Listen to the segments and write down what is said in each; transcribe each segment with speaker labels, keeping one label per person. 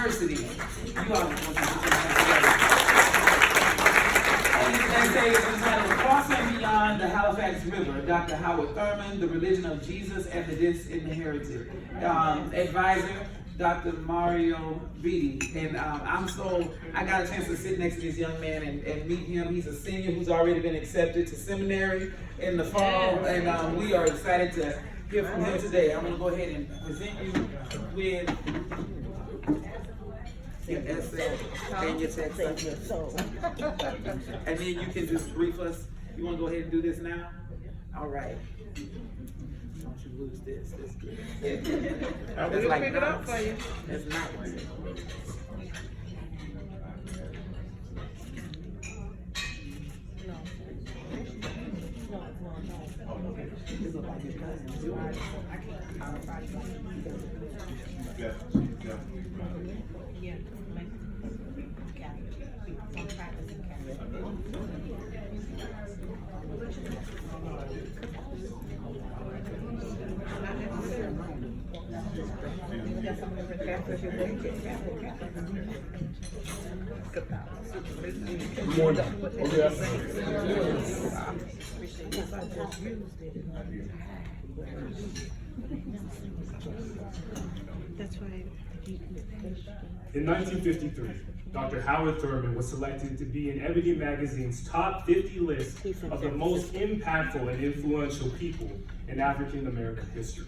Speaker 1: University. You all and this essay is entitled Crossing Beyond the Halifax River, Dr. Howard Thurman, The Religion of Jesus and the Disinherited. Advisor, Dr. Mario Beatty. And I got a chance to sit next to this young man and meet him. He's a senior who's already been accepted to seminary in the fall, and we are excited to hear from him today. I'm going to go ahead and present you with your essay and your text. And then you can just brief us. You want to go ahead and do this now? All right. Don't you lose this. That's good.
Speaker 2: We'll like pick it up for you.
Speaker 1: That's not right.
Speaker 3: Good morning. In 1953, Dr. Howard Thurman was selected to be in Ebony Magazine's top 50 list of the most impactful and influential people in African American history.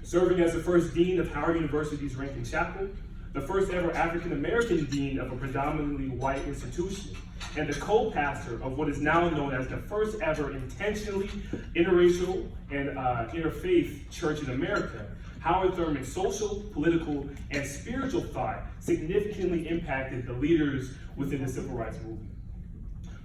Speaker 3: Serving as the first dean of Howard University's Rankin Chapel, the first ever African American dean of a predominantly white institution, and the co-pastor of what is now known as the first ever intentionally interracial and interfaith church in America, Howard Thurman's social, political, and spiritual thought significantly impacted the leaders within the civil rights movement.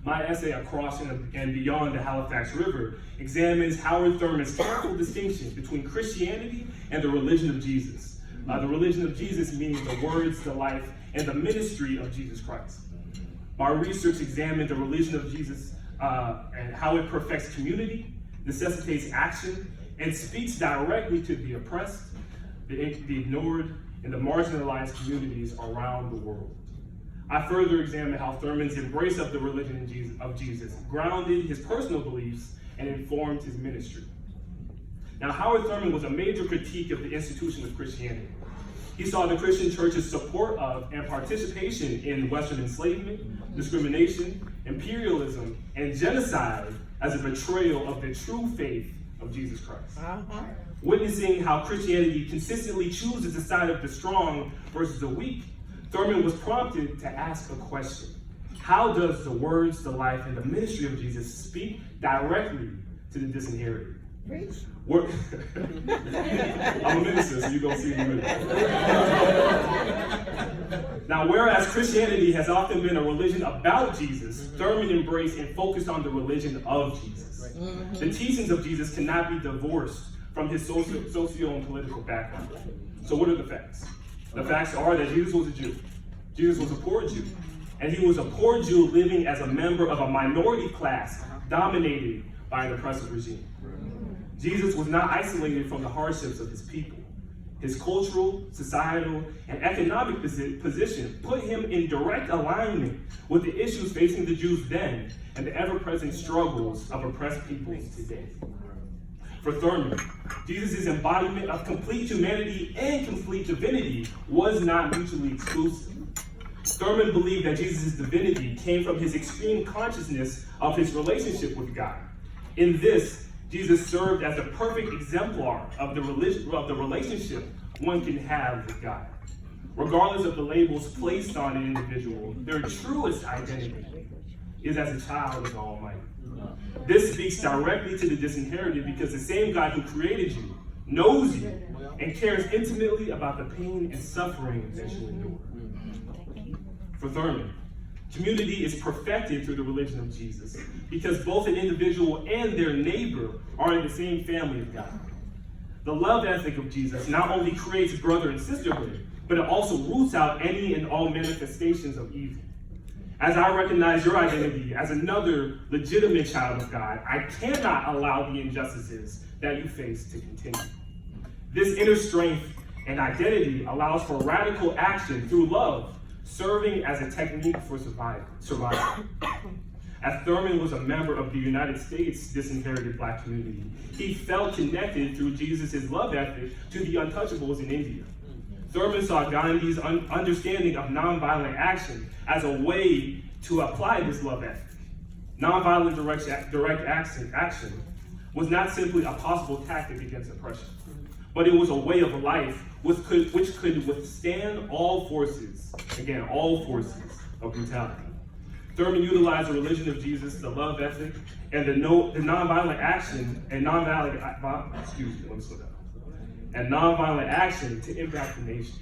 Speaker 3: My essay, Across and Beyond the Halifax River, examines Howard Thurman's careful distinction between Christianity and the religion of Jesus. The religion of Jesus meaning the words, the life, and the ministry of Jesus Christ. My research examined the religion of Jesus and how it perfects community, necessitates action, and speaks directly to the oppressed, the ignored, and the marginalized communities around the world. I further examined how Thurman's embrace of the religion of Jesus grounded his personal beliefs and informed his ministry. Now, Howard Thurman was a major critique of the institution of Christianity. He saw the Christian church's support of and participation in Western enslavement, discrimination, imperialism, and genocide as a betrayal of the true faith of Jesus Christ. Witnessing how Christianity consistently chooses the side of the strong versus the weak, Thurman was prompted to ask a question. How does the words, the life, and the ministry of Jesus speak directly to the disinherited? I'm a minister, so you're going to see me with it. Now, whereas Christianity has often been a religion about Jesus, Thurman embraced and focused on the religion of Jesus. The teachings of Jesus cannot be divorced from his socio and political background. So what are the facts? The facts are that Jesus was a Jew. Jesus was a poor Jew. And he was a poor Jew living as a member of a minority class dominated by an oppressive regime. Jesus was not isolated from the hardships of his people. His cultural, societal, and economic position put him in direct alignment with the issues facing the Jews then and the ever-present struggles of oppressed peoples today. For Thurman, Jesus' embodiment of complete humanity and complete divinity was not mutually exclusive. Thurman believed that Jesus' divinity came from his extreme consciousness of his relationship with God. In this, Jesus served as a perfect exemplar of the relationship one can have with God. Regardless of the labels placed on an individual, their truest identity is as a child of the Almighty. This speaks directly to the disinherited because the same God who created you knows you and cares intimately about the pain and suffering that you endure. For Thurman, community is perfected through the religion of Jesus because both an individual and their neighbor are in the same family of God. The love ethic of Jesus not only creates brother and sisterhood, but it also roots out any and all manifestations of evil. As I recognize your identity as another legitimate child of God, I cannot allow the injustices that you face to continue. This inner strength and identity allows for radical action through love, serving as a technique for survival. As Thurman was a member of the United States Disinherited Black community, he felt connected through Jesus' love ethic to the untouchables in India. Thurman saw Gandhi's understanding of nonviolent action as a way to apply this love ethic. Nonviolent direct action was not simply a possible tactic against oppression, but it was a way of life which could withstand all forces of brutality. Thurman utilized the religion of Jesus, the love ethic, and the nonviolent action and nonviolent action to impact the nation.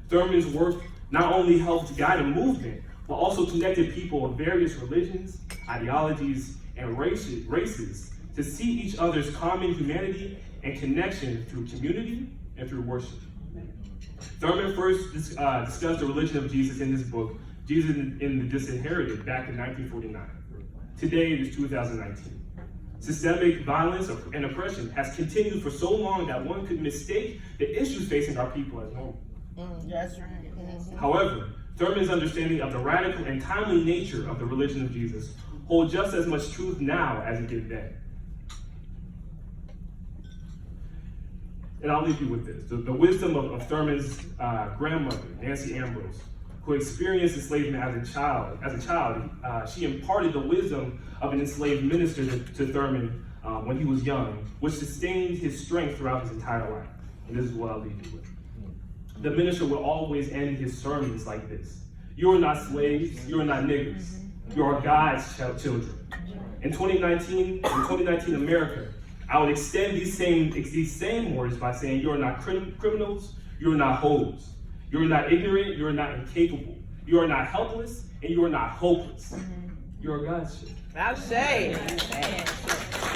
Speaker 3: Thurman's work not only helped guide a movement, but also connected people of various religions, ideologies, and races to see each other's common humanity and connection through community and through worship. Thurman first discussed the religion of Jesus in his book, Jesus in the Disinherited, back in 1949. Today it is 2019. Systemic violence and oppression has continued for so long that one could mistake the issues facing our people as normal.
Speaker 2: That's right. Mm-hmm.
Speaker 3: However, Thurman's understanding of the radical and timely nature of the religion of Jesus hold just as much truth now as it did then. And I'll leave you with this. The wisdom of Thurman's grandmother, Nancy Ambrose, who experienced enslavement as a child, she imparted the wisdom of an enslaved minister to Thurman when he was young, which sustained his strength throughout his entire life. And this is what I'll leave you with. The minister would always end his sermons like this: "You are not slaves, you are not niggers, you are God's children." In 2019 America, I would extend these same words by saying, "You are not criminals, you are not hoes. You are not ignorant, you are not incapable. You are not helpless, and you are not hopeless. You are God's children."
Speaker 2: I'll say it.